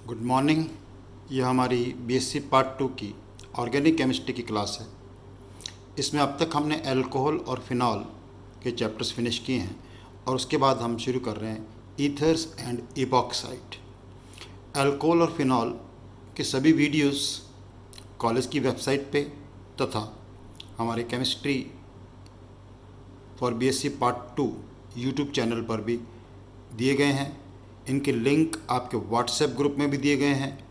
Good morning. ये हमारी BSc part 2 की ऑर्गेनिक केमिस्ट्री की क्लास है। इसमें अब तक हमने अल्कोहल और फिनॉल के चैप्टर्स फिनिश किए हैं और उसके बाद हम शुरू कर रहे हैं ईथर्स एंड इपॉक्साइड। अल्कोहल और फिनॉल के सभी वीडियोस कॉलेज की वेबसाइट पे तथा हमारे chemistry for BSc part 2 YouTube channel पर भी दिए गए हैं। इनके लिंक आपके व्हाट्सएप ग्रुप में भी दिए गए हैं।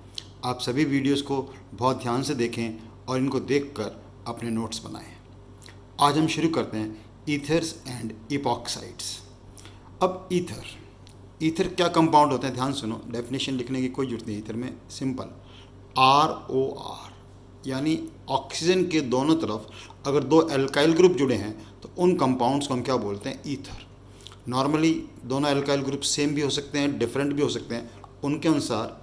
आप सभी वीडियोस को बहुत ध्यान से देखें और इनको देखकर अपने नोट्स बनाएं। आज हम शुरू करते हैं ईथर्स एंड इपॉक्साइड्स। अब ईथर क्या कंपाउंड होते हैं, ध्यान सुनो। डेफिनेशन लिखने की कोई जरूरत नहीं। ईथर में सिंपल ROR यानी ऑक्सीजन के दोनों तरफ अगर दो एल्काइल ग्रुप जुड़े हैं तो उन कंपाउंड्स को हम क्या बोलते हैं, ईथर। नॉर्मली दोनों एल्काइल ग्रुप सेम भी हो सकते हैं, डिफरेंट भी हो सकते हैं उनके अनुसार।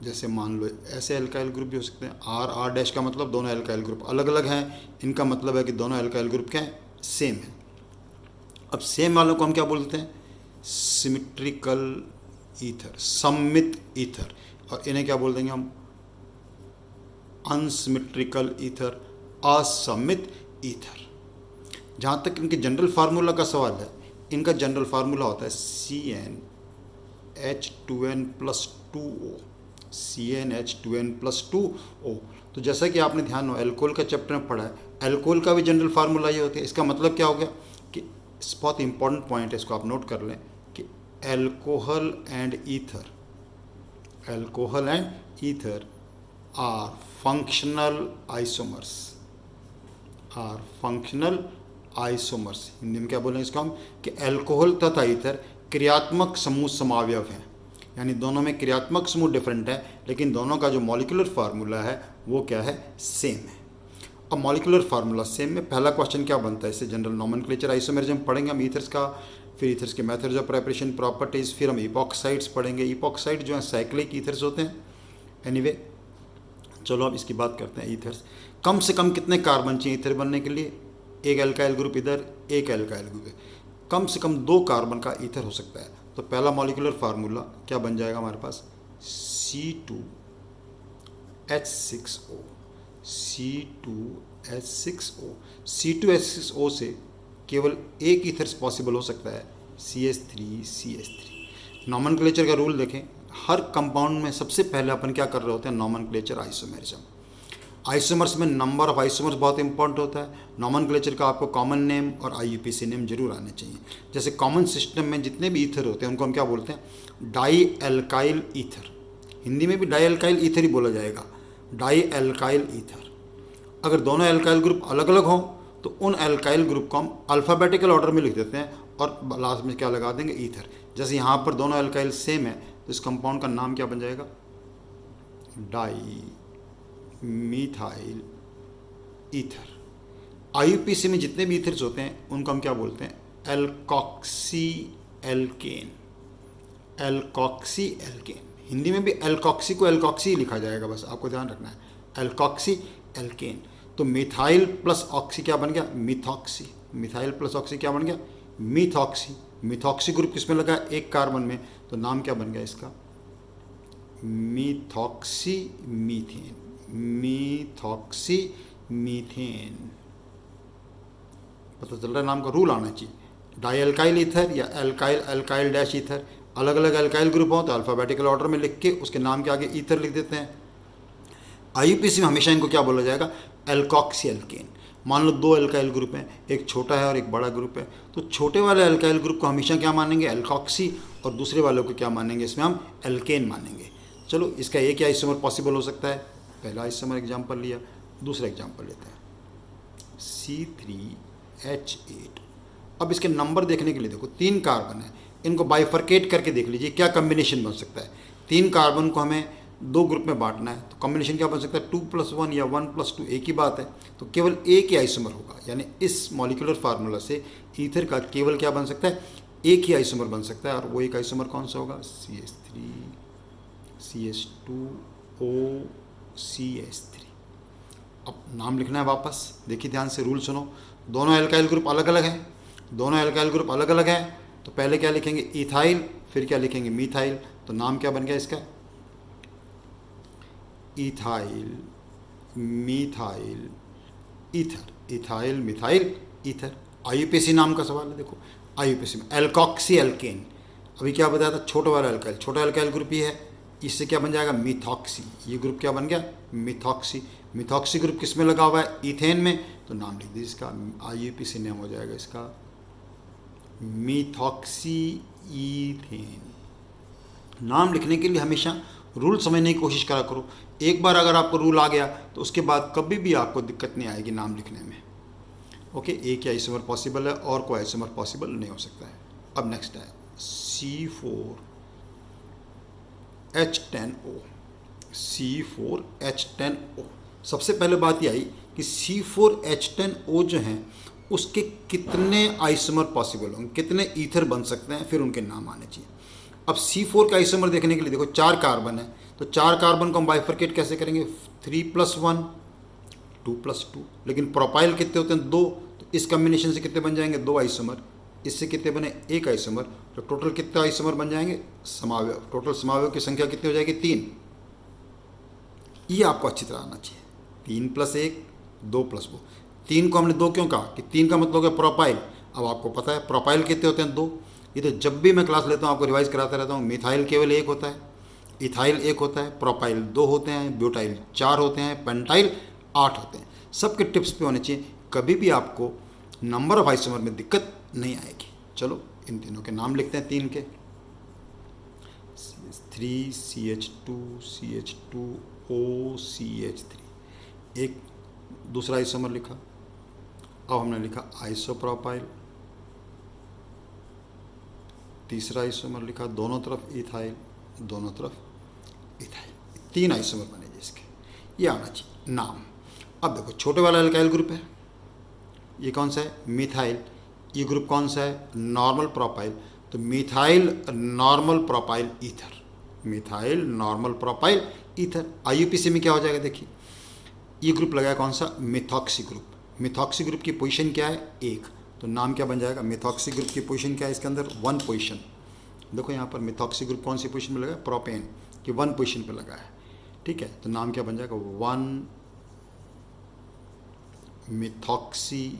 जैसे मान लो ऐसे एल्काइल ग्रुप भी हो सकते हैं। R का मतलब दोनों एल्काइल ग्रुप अलग अलग हैं, इनका मतलब है कि दोनों एल्काइल ग्रुप क्या है, सेम है। अब सेम वालों को हम क्या बोलते हैं, सिमेट्रिकल ईथर, सममित ईथर। और इन्हें क्या बोल देंगे हम, अनसिमेट्रिकल ईथर, असममित ईथर। जहाँ तक इनके जनरल फार्मूला का सवाल है, इनका जनरल फार्मूला होता है CnH2n+2O, CnH2n+2O। तो जैसा कि आपने ध्यान हो एल्कोहल का चैप्टर में पढ़ा है, एल्कोहल का भी जनरल फार्मूला ये होता है। इसका मतलब क्या हो गया कि बहुत इंपॉर्टेंट पॉइंट है, इसको आप नोट कर लें कि alcohol and ether are functional isomers. Hindi में क्या बोलें इसको हम, कि अल्कोहल तथा ईथर क्रियात्मक समूह समावयव हैं। यानी दोनों में क्रियात्मक समूह डिफरेंट है, लेकिन दोनों का जो मॉलिक्यूलर फार्मूला है वो क्या है, सेम है। अब मॉलिक्यूलर फार्मूला सेम में पहला क्वेश्चन क्या बनता है, इससे जनरल नोमेनक्लेचर आइसोमेरिज्म पढ़ेंगे हम ईथर्स का, फिर ईथर्स के मेथड्स ऑफ प्रिपरेशन, प्रॉपर्टीज़, फिर हम इपॉक्साइड्स पढ़ेंगे। इपॉक्साइड जो है साइक्लिक ईथर्स होते हैं। एनीवे चलो अब इसकी बात करते हैं। ईथर्स कम से कम कितने कार्बन चाहिए ईथर बनने के लिए, एक एल्काइल ग्रुप इधर, एक एल्काइल ग्रुप है, कम से कम 2 कार्बन का ईथर हो सकता है। तो पहला मॉलिक्यूलर फार्मूला क्या बन जाएगा हमारे पास, C2H6O। C2H6O से केवल एक ईथर्स पॉसिबल हो सकता है, CH3। नॉमेनक्लेचर का रूल देखें, हर कंपाउंड में सबसे पहले अपन क्या कर रहे होते हैं, नॉमेनक्लेचर आइसोमेरिज्म। आइसोमर्स में नंबर ऑफ आइसोमर्स बहुत इंपॉर्टेंट होता है। नॉमेनक्लेचर का आपको कॉमन नेम और IUPAC नेम जरूर आने चाहिए। जैसे कॉमन सिस्टम में जितने भी ईथर होते हैं उनको हम क्या बोलते हैं, डाई एल्काइल ईथर। हिंदी में भी डाई एल्काइल ईथर ही बोला जाएगा, डाई एल्काइल ईथर। अगर दोनों एल्काइल ग्रुप अलग अलग हों तो उन एल्काइल ग्रुप को हम अल्फ़ाबेटिकल ऑर्डर में लिख देते हैं और लास्ट में क्या लगा देंगे, ईथर। जैसे यहाँ पर दोनों एल्काइल सेम है तो इस कंपाउंड का नाम क्या बन जाएगा, डाई मिथाइल ईथर। IUPAC में जितने भी ईथर्स होते हैं उनको हम क्या बोलते हैं, एल्कॉक्सी एल्केन। हिंदी में भी एल्कॉक्सी को एल्कॉक्सी ही लिखा जाएगा, बस आपको ध्यान रखना है, एल्कॉक्सी एल्केन। तो मिथाइल प्लस ऑक्सी क्या बन गया, मिथॉक्सी। मिथाइल प्लस ऑक्सी क्या बन गया, मिथॉक्सी। मिथॉक्सी ग्रुप किसमें लगा, एक कार्बन में, तो नाम क्या बन गया इसका, मिथॉक्सी मीथेन। पता चल रहा है, नाम का रूल आना चाहिए। डाई एल्काइल ईथर या एल्काइल डैश ईथर, अलग अलग एल्काइल ग्रुप हो तो अल्फ़ाबेटिकल ऑर्डर में लिख के उसके नाम के आगे ईथर लिख देते हैं। IUPAC में हमेशा इनको क्या बोला जाएगा, एल्कॉक्सी एल्केन। मान लो 2 एल्काइल ग्रुप हैं, एक छोटा है और एक बड़ा ग्रुप है, तो छोटे वाले एल्काइल ग्रुप को हमेशा क्या मानेंगे, एल्कॉक्सी, और दूसरे वालों को क्या मानेंगे, इसमें हम एल्केन मानेंगे। चलो इसका एक ही आइसोमर पॉसिबल हो सकता है, पहला आइसोमर एग्जाम्पल लिया। दूसरा एग्जाम्पल लेते हैं, C3H8। अब इसके नंबर देखने के लिए देखो, 3 कार्बन है, इनको बाइफर्केट करके देख लीजिए क्या कम्बिनेशन बन सकता है। 3 कार्बन को हमें 2 ग्रुप में बांटना है तो कॉम्बिनेशन क्या बन सकता है, 2+1 या 1+2, एक ही बात है। तो केवल एक ही आइसोमर होगा, यानी इस मॉलिक्यूलर फार्मूला से ईथर का केवल क्या बन सकता है, एक ही आइसोमर बन सकता है। और वो एक आइसोमर कौन सा होगा, CH3 CH2O CH3। अब नाम लिखना है वापस, देखिए ध्यान से, रूल सुनो। दोनों एल्काइल ग्रुप अलग अलग हैं, तो पहले क्या लिखेंगे, इथाइल, फिर क्या लिखेंगे, मिथाइल। तो नाम क्या बन गया इसका, ethyl methyl ether, ethyl methyl ether. IUPAC नाम का सवाल है, देखो आईयूपीएसी में एल्कॉक्सी एल्केन, अभी क्या बताया था, छोटा वाला अल्काइल, छोटा अल्काइल ग्रुप ये है, इससे क्या बन जाएगा मिथॉक्सी, ये ग्रुप क्या बन गया मिथॉक्सी। मिथॉक्सी ग्रुप किस में लगा हुआ है, इथेन में, तो नाम लिख दीजिए इसका, आईयूपीएसी नाम हो जाएगा इसका मिथॉक्सी ईथेन। नाम लिखने के लिए हमेशा रूल समझने की कोशिश करा करो, एक बार अगर आपको रूल आ गया तो उसके बाद कभी भी आपको दिक्कत नहीं आएगी नाम लिखने में। ओके, एक ही आइसोमर पॉसिबल है और कोई आइसोमर पॉसिबल नहीं हो सकता है। अब नेक्स्ट है C4H10O, C4H10O। सबसे पहले बात यह आई कि C4H10O जो हैं उसके कितने आइसोमर पॉसिबल होंगे, कितने ईथर बन सकते हैं, फिर उनके नाम आने चाहिए। अब C4 का आइसोमर देखने के लिए देखो 4 कार्बन है, तो 4 कार्बन को हम बाइफरकेट कैसे करेंगे, 3+1 2+2, लेकिन प्रोपाइल कितने होते हैं 2, तो इस कम्बिनेशन से कितने बन जाएंगे 2 आइसोमर, इससे कितने बने 1 आइसोमर, तो टोटल कितने आइसोमर बन जाएंगे समावयव, टोटल समावयव की संख्या कितनी हो जाएगी 3। ये आपको अच्छी तरह आना चाहिए, 3+1 2+2, 3 को हमने 2 क्यों कहा कि 3 का मतलब हो गया प्रोपाइल। अब आपको पता है प्रोपाइल कितने होते हैं 2, ये तो जब भी मैं क्लास लेता हूँ आपको रिवाइज कराता रहता हूँ। मिथाइल केवल 1 होता है, इथाइल 1 होता है, प्रोपाइल 2 होते हैं, ब्यूटाइल 4 होते हैं, पेंटाइल 8 होते हैं। सबके टिप्स पे होने चाहिए, कभी भी आपको नंबर ऑफ आइसोमर में दिक्कत नहीं आएगी। चलो इन तीनों के नाम लिखते हैं, 3 के, 3CH2CH2OCH3, एक दूसरा आइसोमर लिखा। अब हमने लिखा आइसोप्रोपाइल, तीसरा आइसोमर लिखा, दोनों तरफ इथाइल, दोनों तरफ इथाइल, 3 आइसोमर बने जिसके, ये आना चाहिए नाम। अब देखो छोटे वाला अल्काइल ग्रुप है, ये कौन सा है मिथाइल, ये ग्रुप कौन सा है नॉर्मल प्रोपाइल, तो methyl normal propyl ether, methyl normal propyl ether. IUPAC में क्या हो जाएगा देखिए, ये ग्रुप लगाया कौन सा मिथॉक्सी ग्रुप, मिथॉक्सी ग्रुप की पोजीशन क्या है 1, तो नाम क्या बन जाएगा मिथॉक्सी ग्रुप की पोजीशन क्या है इसके अंदर 1 पोजीशन। देखो यहाँ पर मिथॉक्सी ग्रुप कौन सी पोजीशन में लगा है, प्रोपेन की 1 पोजीशन पे लगा है, ठीक है, तो नाम क्या बन जाएगा 1 methoxy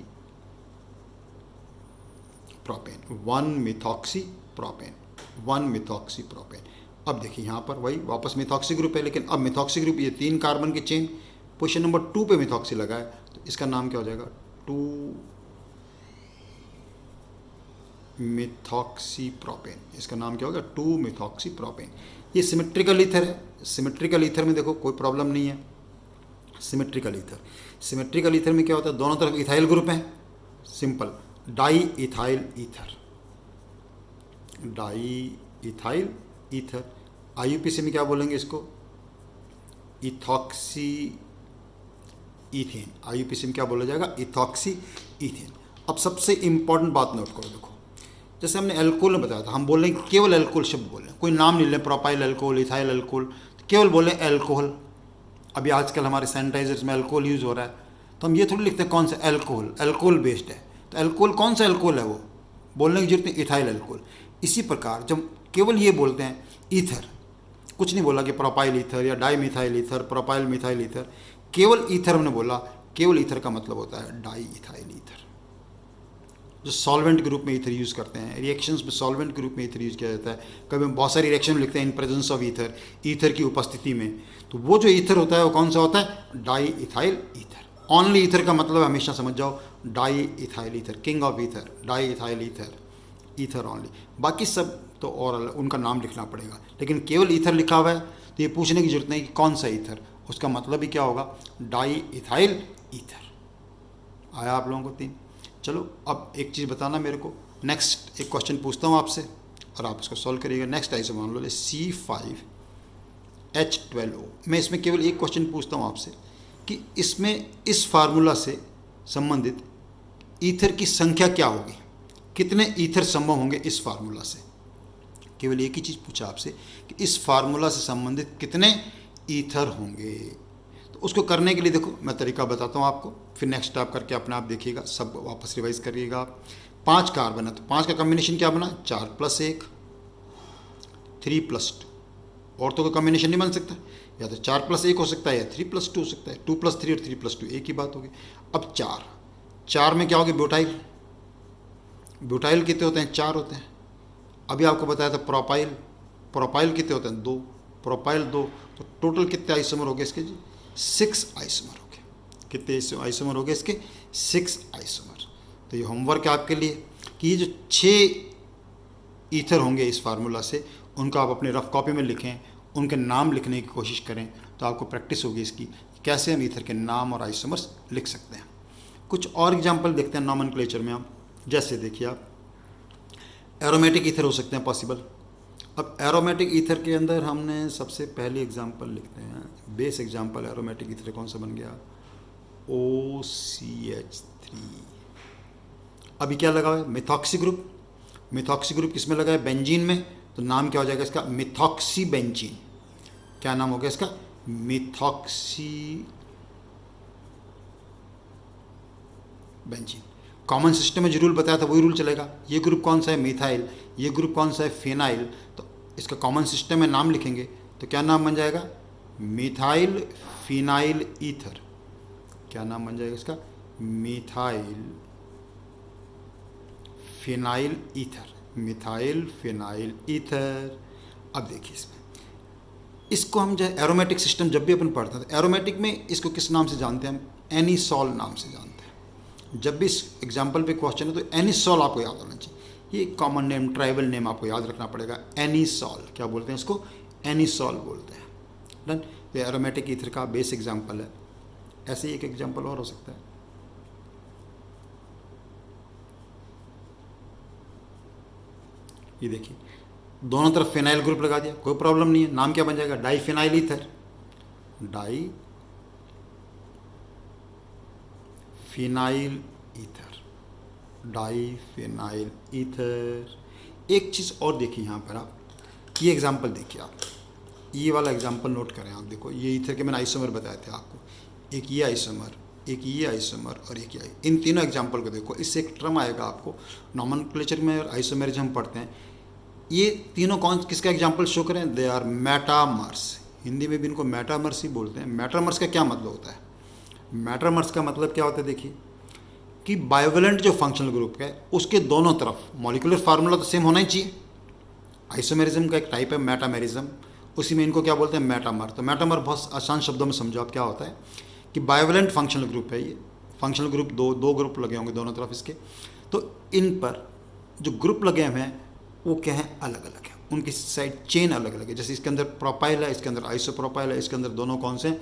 propane, 1 methoxy propane, 1 methoxy propane. अब देखिए यहाँ पर वही वापस मिथॉक्सी ग्रुप है, लेकिन अब मिथॉक्सी ग्रुप ये 3 कार्बन की चेन पोजीशन नंबर 2 पे मिथॉक्सी लगा है, तो इसका नाम क्या हो जाएगा 2 मिथॉक्सी प्रोपेन, इसका नाम क्या होगा 2 मिथॉक्सी प्रोपेन। ये सिमेट्रिकल ईथर है, सिमेट्रिकल ईथर में देखो कोई प्रॉब्लम नहीं है। सिमेट्रिकल ईथर, सिमेट्रिकल ईथर में क्या होता है दोनों तरफ इथाइल ग्रुप है, simple di ethyl ether, di ethyl ether. IUPAC में क्या बोलेंगे इसको इथॉक्सी ईथेन, आईयूपीएसी में क्या बोला जाएगा इथॉक्सी ईथेन। अब सबसे इंपॉर्टेंट बात नोट करो, देखो जैसे हमने एल्कोहल में बताया था, हम बोल रहे हैं केवल एल्कोहल शब्द बोल रहे हैं, कोई नाम नहीं लें प्रोपाइल एल्कोहल इथाइल एल्कोहल, केवल बोले एल्कोहल। अभी आजकल हमारे सैनिटाइजर्स में अल्कोहल यूज़ हो रहा है, तो हम ये थोड़ी लिखते हैं कौन सा एल्कोहल, अल्कोहल बेस्ड है, तो अल्कोहल कौन सा अल्कोहल है वो बोलने की जरूरत नहीं, इथाइल अल्कोहल। इसी प्रकार जब केवल ये बोलते हैं ईथर, कुछ नहीं बोला कि प्रोपाइल ईथर या di methyl ether, propyl methyl ether, केवल ईथर हमने बोला, केवल ईथर का मतलब होता है डाई इथाइल ईथर। जो सॉल्वेंट ग्रुप में ईथर यूज़ करते हैं, रिएक्शंस में सॉल्वेंट ग्रुप में ईथर यूज़ किया जाता है, कभी हम बहुत सारी रिएक्शन लिखते हैं in presence of ether, ether की उपस्थिति में, तो वो जो ईथर होता है वो कौन सा होता है di ethyl ether. Only ether का मतलब हमेशा समझ जाओ di ethyl ether, king of ether di ethyl ether, ether only, बाकी सब तो और उनका नाम लिखना पड़ेगा, लेकिन केवल ईथर लिखा हुआ है तो ये पूछने की जरूरत नहीं कि कौन सा ईथर, उसका मतलब ही क्या होगा डाई इथाइल ईथर। आया आप लोगों को 3। चलो अब एक चीज़ बताना मेरे को, नेक्स्ट एक क्वेश्चन पूछता हूँ आपसे और आप इसको सॉल्व करिएगा। नेक्स्ट ऐसे मान लो C5H12O, मैं इसमें केवल एक क्वेश्चन पूछता हूँ आपसे कि इसमें इस फार्मूला से संबंधित ईथर की संख्या क्या होगी, कितने ईथर संभव होंगे इस फार्मूला से। केवल एक ही चीज़ पूछा आपसे कि इस फार्मूला से संबंधित कितने ईथर होंगे, तो उसको करने के लिए देखो मैं तरीका बताता हूँ आपको, फिर नेक्स्ट स्टेप करके अपने आप देखिएगा, सब वापस रिवाइज करिएगा आप। 5 कार्बन है तो 5 का कॉम्बिनेशन क्या बना 4+1 3+2 और तो कोई कॉम्बिनेशन नहीं बन सकता, या तो 4+1 हो सकता है या 3+2 हो सकता है, 2+3 और 3+2 एक ही बात होगी। अब 4 में क्या होगी, ब्यूटाइल। ब्यूटाइल कितने होते हैं, 4 होते हैं। अभी आपको बताया था प्रोपाइल कितने होते हैं, 2, प्रोपाइल 2, तो टोटल कितने आइसोमर हो गए इसके जी, 6 आइसोमर हो गए। कितने आइसोमर हो गए इसके, 6 आइसोमर। तो ये होमवर्क है आपके लिए कि ये जो 6 ईथर होंगे इस फार्मूला से, उनको आप अपने रफ कॉपी में लिखें, उनके नाम लिखने की कोशिश करें, तो आपको प्रैक्टिस होगी इसकी कैसे हम ईथर के नाम और आइसोमर्स लिख सकते हैं। कुछ और एग्जांपल देखते हैं नॉमेनक्लेचर में हम। जैसे देखिए आप, एरोमेटिक ईथर हो सकते हैं पॉसिबल। अब एरोमेटिक ईथर के अंदर हमने सबसे पहली एग्जांपल लिखते हैं, बेस एग्जांपल एरोमेटिक ईथर कौन सा बन गया, OCH3। अभी क्या लगा है, मिथॉक्सी ग्रुप। मिथॉक्सी ग्रुप किस में लगा है, बेंजीन में, तो नाम क्या हो जाएगा इसका, मिथॉक्सी बेंजीन। क्या नाम हो गया इसका, मिथॉक्सी बेंजीन। कॉमन सिस्टम में जो रूल बताया था वही रूल चलेगा। ये ग्रुप कौन सा है, मिथाइल, ये ग्रुप कौन सा है, फिनाइल, तो इसका कॉमन सिस्टम में नाम लिखेंगे तो क्या नाम बन जाएगा, मिथाइल फिनाइल ईथर। क्या नाम बन जाएगा इसका, methyl phenyl ether, methyl phenyl ether. अब देखिए इसमें, इसको हम जो एरोमेटिक सिस्टम जब भी अपन पढ़ते हैं तो एरोमेटिक में इसको किस नाम से जानते हैं हम, एनिसॉल नाम से जानते हैं। जब भी इस एग्जाम्पल पे क्वेश्चन है तो एनिसॉल आपको याद होना चाहिए। ये कॉमन नेम, ट्राइबल नेम आपको याद रखना पड़ेगा, एनिसॉल। क्या बोलते हैं इसको, एनिसॉल बोलते हैं। डन। तो एरोमेटिक ईथर का बेस एग्जाम्पल है। ऐसे ही एक एग्जाम्पल और हो सकता है, ये देखिए, दोनों तरफ फिनाइल ग्रुप लगा दिया, कोई प्रॉब्लम नहीं है। नाम क्या बन जाएगा, di phenyl ether, di phenyl ether, di phenyl ether. एक चीज़ और देखिए यहाँ पर आप, ये एग्जाम्पल देखिए आप, ये वाला एग्जाम्पल नोट करें आप। देखो ये ईथर के मैंने आइसोमर बताए थे आपको, एक ये आइसोमर, एक ये आइसोमर और एक ये। इन तीनों एग्जाम्पल को देखो, इससे एक टर्म आएगा आपको नॉमेनक्लेचर में, आइसोमेरिज्म हम पढ़ते हैं। ये तीनों कौन किसका एग्जाम्पल शो करें, दे आर मेटामर्स। हिंदी में भी इनको मेटामर्स ही बोलते हैं। मेटामर्स का क्या मतलब होता है, मेटामर्स का मतलब क्या होता है, देखिए कि बायोवेलेंट जो फंक्शनल ग्रुप है उसके दोनों तरफ मॉलिक्यूलर फार्मूला तो सेम होना ही चाहिए। आइसोमेरिज्म का एक टाइप है मेटामेरिज्म, उसी में इनको क्या बोलते हैं, मेटामर। तो मेटामर बहुत आसान शब्दों में समझो आप, क्या होता है कि बायोवेलेंट फंक्शनल ग्रुप है ये। फंक्शनल ग्रुप दो ग्रुप लगे होंगे दोनों तरफ इसके, तो इन पर जो ग्रुप लगे हुए हैं वो क्या है, अलग अलग है, उनकी साइड चेन अलग अलग है। जैसे इसके अंदर प्रोपाइल है, इसके अंदर आइसोप्रोपाइल है, इसके अंदर दोनों कौन से,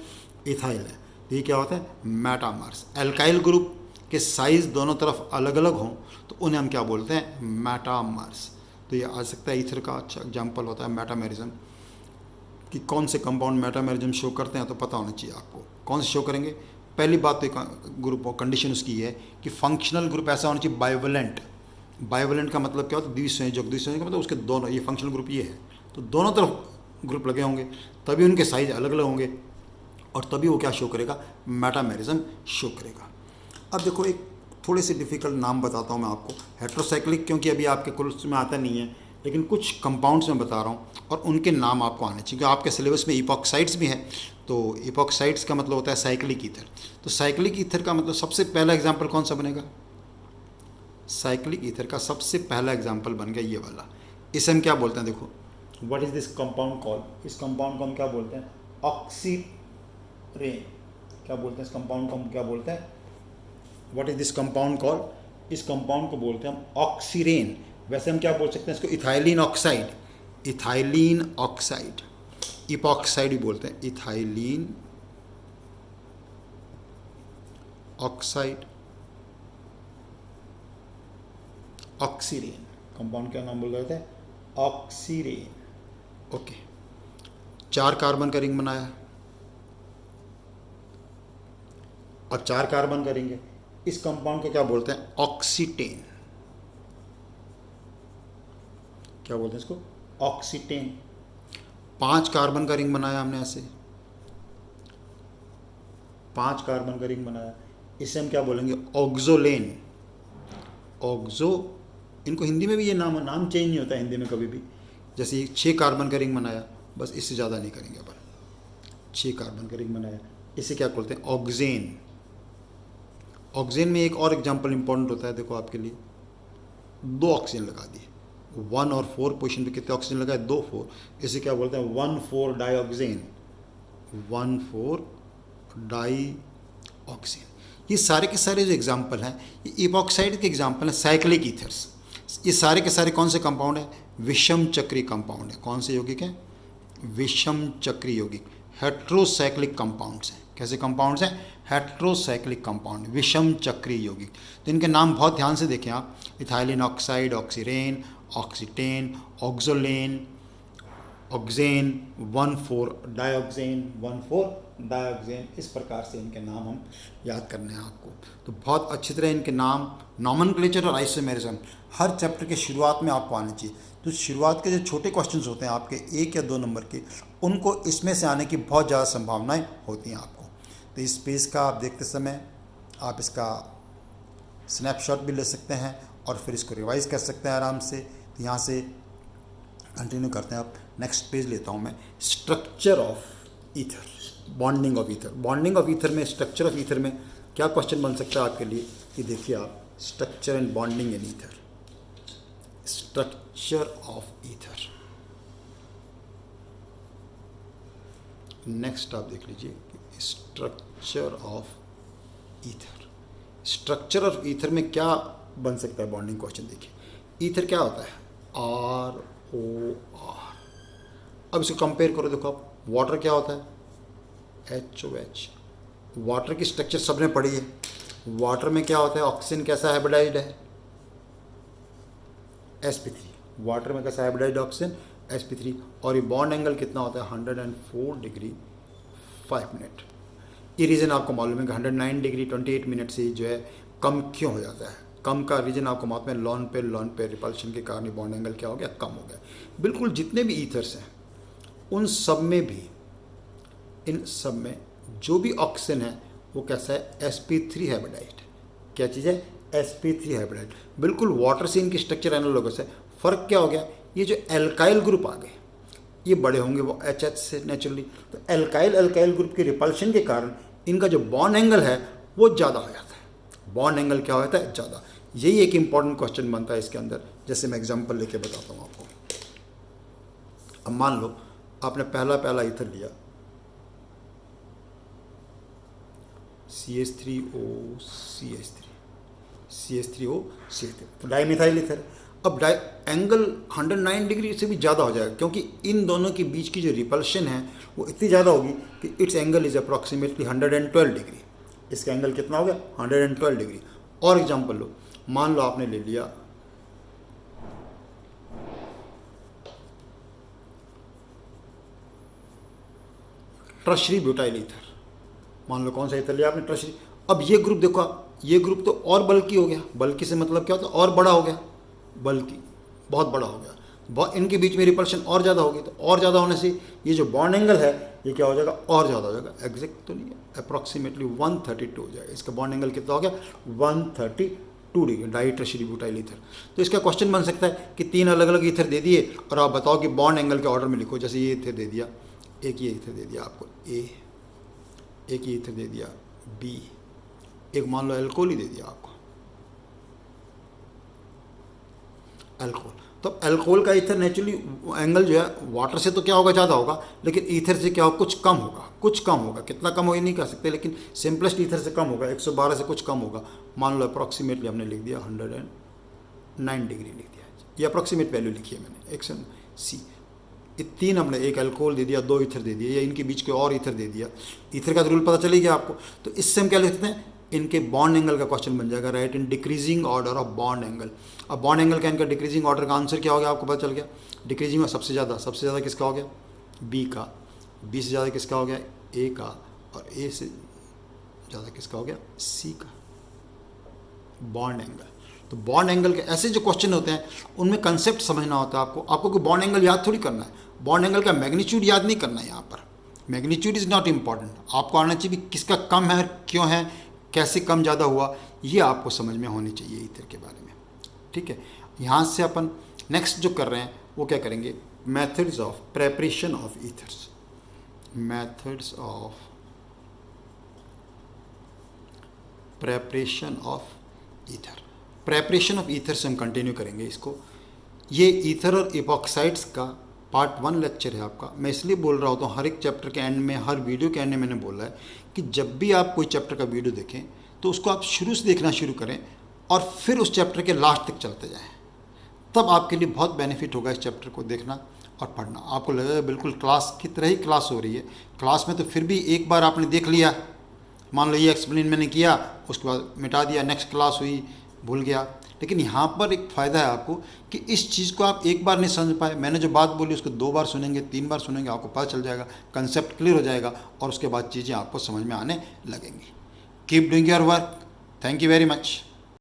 इथाइल है। तो ये क्या होता है, मेटामर्स। एल्काइल ग्रुप के साइज दोनों तरफ अलग अलग हों तो उन्हें हम क्या बोलते हैं, मेटामर्स। तो ये आ सकता है ईथर का अच्छा एग्जाम्पल होता है मेटामेरिज्म, कि कौन से कंपाउंड मेटामेरिज्म शो करते हैं तो पता होना चाहिए आपको। कौन से शो करेंगे, पहली बात तो ग्रुप कंडीशन उसकी है कि फंक्शनल ग्रुप ऐसा होना चाहिए बायोवेलेंट। बायोवेलेंट का मतलब क्या होता है, द्विसंयोजक। द्विसंयोजक का मतलब उसके दोनों, ये फंक्शनल ग्रुप ये है तो दोनों तरफ ग्रुप लगे होंगे, तभी उनके साइज अलग अलग होंगे और तभी वो क्या शो करेगा, मेटामेरिज्म शो करेगा। अब देखो एक थोड़ी सी डिफ़िकल्ट नाम बताता हूँ मैं आपको, हेट्रोसाइक्लिक, क्योंकि अभी आपके कोर्स में आता नहीं है, लेकिन कुछ कंपाउंड्स में बता रहा हूँ और उनके नाम आपको आने चाहिए, क्योंकि आपके सिलेबस में इपॉक्साइड्स भी है। तो इपॉक्साइड्स का मतलब होता है साइक्लिक ईथर। तो साइक्लिक ईथर का मतलब सबसे पहला एग्जाम्पल कौन सा बनेगा, साइक्लिक ईथर का सबसे पहला एग्जाम्पल बन गया ये वाला। इसे हम क्या बोलते हैं, देखो what is this compound call, इस कंपाउंड को हम क्या बोलते हैं, ऑक्सीरेन। क्या बोलते हैं इस कंपाउंड को हम, क्या बोलते हैं, what is this compound call, इस कंपाउंड को बोलते हैं हम ऑक्सीरेन। वैसे हम क्या बोल सकते हैं इसको, ethylene oxide, ethylene oxide, epoxide भी बोलते हैं, इथाइलिन ऑक्साइड, ऑक्सीरेन। कंपाउंड का नाम बोल रहे थे, ऑक्सीरेन। ओके, 4 कार्बन का रिंग बनाया, अब 4 कार्बन करेंगे, इस कंपाउंड को क्या बोलते हैं, ऑक्सीटेन। क्या बोलते हैं इसको, ऑक्सीटेन। 5 कार्बन का रिंग बनाया हमने, ऐसे 5 कार्बन का रिंग बनाया, इसे हम क्या बोलेंगे, ऑक्सोलेन। ऑक्सो, इनको हिंदी में भी ये नाम चेंज नहीं होता है हिंदी में कभी भी। जैसे 6 कार्बन का रिंग बनाया, बस इससे ज़्यादा नहीं करेंगे अपन। 6 कार्बन का रिंग बनाया, इसे क्या बोलते हैं? ऑक्सेन। ऑक्सेन में एक और एग्जांपल इंपॉर्टेंट होता है, देखो आपके लिए, 2 ऑक्सीजन लगा दिए, 1 और 4 पोजीशन पे कितने ऑक्सीजन लगाए? 2 4, इसे क्या बोलते हैं? 1,4 डाईऑक्सेन। 1,4 डाईऑक्सेन। ये सारे के सारे जो एग्जांपल हैं ये इपॉक्साइड के एग्जांपल हैं, साइक्लिक ईथर्स। ये सारे के सारे कौन से कंपाउंड हैं? विषम चक्री कंपाउंड है। कौन से यौगिक हैं? विषम चक्री यौगिक, हेट्रोसाइक्लिक कंपाउंड्स हैं। कैसे कंपाउंड्स हैं? हेट्रोसाइक्लिक कंपाउंड, विषम चक्री यौगिक। तो इनके नाम बहुत ध्यान से देखें आप, इथाइलिन ऑक्साइड, ऑक्सीरेन, ऑक्सीटेन, ऑक्सोलेन, ऑक्सेन, 1,4 डाईऑक्सेन, 1,4 डाईऑक्सेन। इस प्रकार से इनके नाम हम याद करने हैं आपको। तो बहुत अच्छी तरह इनके नाम, नॉमेनक्लेचर और आइसोमेरिज्म हर चैप्टर के शुरुआत में आपको आने चाहिए। तो शुरुआत के जो छोटे क्वेश्चंस होते हैं आपके 1 या 2 नंबर के, उनको इसमें से आने की बहुत ज़्यादा संभावनाएं होती हैं आपको। तो इस पेज का आप देखते समय आप इसका स्नैपशॉट भी ले सकते हैं और फिर इसको रिवाइज़ कर सकते हैं आराम से। तो यहाँ से कंटिन्यू करते हैं। आप नेक्स्ट पेज लेता हूँ मैं, structure of ether, bonding of ether. Bonding of ether में, स्ट्रक्चर ऑफ ईथर में क्या क्वेश्चन बन सकता है आपके लिए? कि देखिए आप, structure and bonding in ether, structure of ether. Next आप देख लीजिए, structure of ether. Structure of ether में क्या बन सकता है बॉन्डिंग क्वेश्चन? देखिए ईथर क्या होता है? ROR। अब इसको कंपेयर करो, देखो आप, वाटर क्या होता है? HOH। वाटर की स्ट्रक्चर सबने पढ़ी है। वाटर में क्या होता है? ऑक्सीजन कैसा हाइब्रिडाइज्ड है? sp3। वाटर में कैसा हाइब्रिडाइज्ड ऑक्सीजन? sp3। और ये बॉन्ड एंगल कितना होता है? 104 डिग्री 5 मिनट। ये रीज़न आपको मालूम है कि 109 डिग्री 28 मिनट से जो है कम क्यों हो जाता है? कम का रीज़न आपको मालूम है, लॉन पे रिपल्शन के कारण बॉन्ड एंगल क्या हो गया? कम हो गया। बिल्कुल जितने भी ईथर्स हैं उन सब में भी, इन सब में जो भी ऑक्सीजन है वो कैसा है? sp3 hybridised. क्या चीज़ है? sp3 hybridised. बिल्कुल वाटर से इनकी स्ट्रक्चर एनालोगस है। फ़र्क क्या हो गया? ये जो एल्काइल ग्रुप आ गए ये बड़े होंगे वो HH से नेचुरली। तो एल्काइल ग्रुप के रिपल्शन के कारण इनका जो बॉन्ड एंगल है वो ज़्यादा हो जाता है। बॉन्ड एंगल क्या हो जाता है? ज़्यादा। यही एक इंपॉर्टेंट क्वेश्चन बनता है इसके अंदर। जैसे मैं एग्जांपल लेके बताता हूँ आपको। अब मान लो आपने पहला ईथर लिया, CH3O CH3, CH3O CH3, तो डाईमिथाइल ईथर। अब एंगल 109 डिग्री से भी ज़्यादा हो जाएगा, क्योंकि इन दोनों के बीच की जो रिपल्शन है वो इतनी ज़्यादा होगी कि it's angle is approximately 112 degree. इसका एंगल कितना हो गया? 112 डिग्री। और एग्जांपल लो, मान लो आपने ले लिया टर्शरी ब्यूटाइल ईथर। मान लो कौन सा ईथर लिया आपने? टर्शरी। अब ये ग्रुप देखो आप, ये ग्रुप तो और बल्कि हो गया। बल्कि से मतलब क्या होता है? और बड़ा हो गया। बल्कि बहुत बड़ा हो गया, इनके बीच में रिपल्शन और ज़्यादा होगी। तो और ज़्यादा होने से ये जो बॉन्ड एंगल है ये क्या हो जाएगा? और ज़्यादा हो जाएगा। एग्जैक्ट तो नहीं है, अप्रॉक्सीमेटली 132 हो जाएगा। इसका बॉन्ड एंगल कितना हो गया? 132 degree, di tertiary butyl ether. तो इसका क्वेश्चन बन सकता है कि 3 अलग अलग ईथर दे दिए और आप बताओ कि बॉन्ड एंगल के ऑर्डर में लिखो। जैसे ये ईथर दे दिया, एक ये ईथर दे दिया आपको A, एक ये ईथर दे दिया B, एक मान लो एल्कोहल ही दे दिया आपको, एल्कोहल। तो एल्कोहल का ईथर नेचुरली एंगल जो है वाटर से तो क्या होगा? ज़्यादा होगा, लेकिन ईथर से क्या होगा? कुछ कम होगा। कुछ कम होगा, कितना कम हो ये नहीं कह सकते, लेकिन सिंपलेस्ट ईथर से कम होगा। 112 से कुछ कम होगा। मान लो अप्रॉक्सीमेटली हमने लिख दिया 109 डिग्री लिख दिया। ये अप्रॉक्सीमेट वैल्यू लिखी है मैंने, एक्शन C। ये 3 हमने, एक अल्कोहल दे दिया, 2 ईथर दे दिया, या इनके बीच के और ईथर दे दिया। ईथर का तो रूल पता चल गया आपको। तो इससे हम क्या लिखते हैं? इनके बॉन्ड एंगल का क्वेश्चन बन जाएगा, right in decreasing order of bond angle. अब बॉन्ड एंगल का इनका डिक्रीजिंग ऑर्डर का आंसर क्या हो गया? आपको पता चल गया। डिक्रीजिंग में सबसे ज़्यादा किसका हो गया? B का। B से ज़्यादा किसका हो गया? A का। और A से ज़्यादा किसका हो गया? C का। Bond angle. तो बॉन्ड एंगल के ऐसे जो क्वेश्चन होते हैं उनमें कंसेप्ट समझना होता है आपको कोई बॉन्ड एंगल याद थोड़ी करना है। बॉन्ड एंगल का मैग्नीट्यूड याद नहीं करना है। यहाँ पर मैग्नीट्यूड इज़ नॉट इम्पॉर्टेंट। आपको आना चाहिए किसका कम है, क्यों है, कैसे कम ज़्यादा हुआ, ये आपको समझ में होनी चाहिए ईथर के बारे में। ठीक है। यहाँ से अपन नेक्स्ट जो कर रहे हैं वो क्या करेंगे? methods of preparation of ethers. Methods of preparation of ether. Preparation of ether से हम कंटिन्यू करेंगे इसको। ये ईथर और इपॉक्साइड्स का पार्ट 1 लेक्चर है आपका। मैं इसलिए बोल रहा होता हूँ हर एक चैप्टर के एंड में, हर वीडियो के एंड में मैंने बोला है कि जब भी आप कोई चैप्टर का वीडियो देखें तो उसको आप शुरू से देखना शुरू करें और फिर उस चैप्टर के लास्ट तक चलते जाएं। तब आपके लिए बहुत बेनिफिट होगा इस चैप्टर को देखना और पढ़ना। आपको लगेगा बिल्कुल क्लास की तरह ही क्लास हो रही है। क्लास में तो फिर भी एक बार आपने देख लिया, मान लो ये एक्सप्लेन मैंने किया, उसके बाद मिटा दिया, नेक्स्ट क्लास हुई, भूल गया। लेकिन यहाँ पर एक फ़ायदा है आपको कि इस चीज़ को आप एक बार नहीं समझ पाए, मैंने जो बात बोली उसको 2 बार सुनेंगे, 3 बार सुनेंगे, आपको पता चल जाएगा, कंसेप्ट क्लियर हो जाएगा और उसके बाद चीज़ें आपको समझ में आने लगेंगी। Keep doing your work. Thank you very much.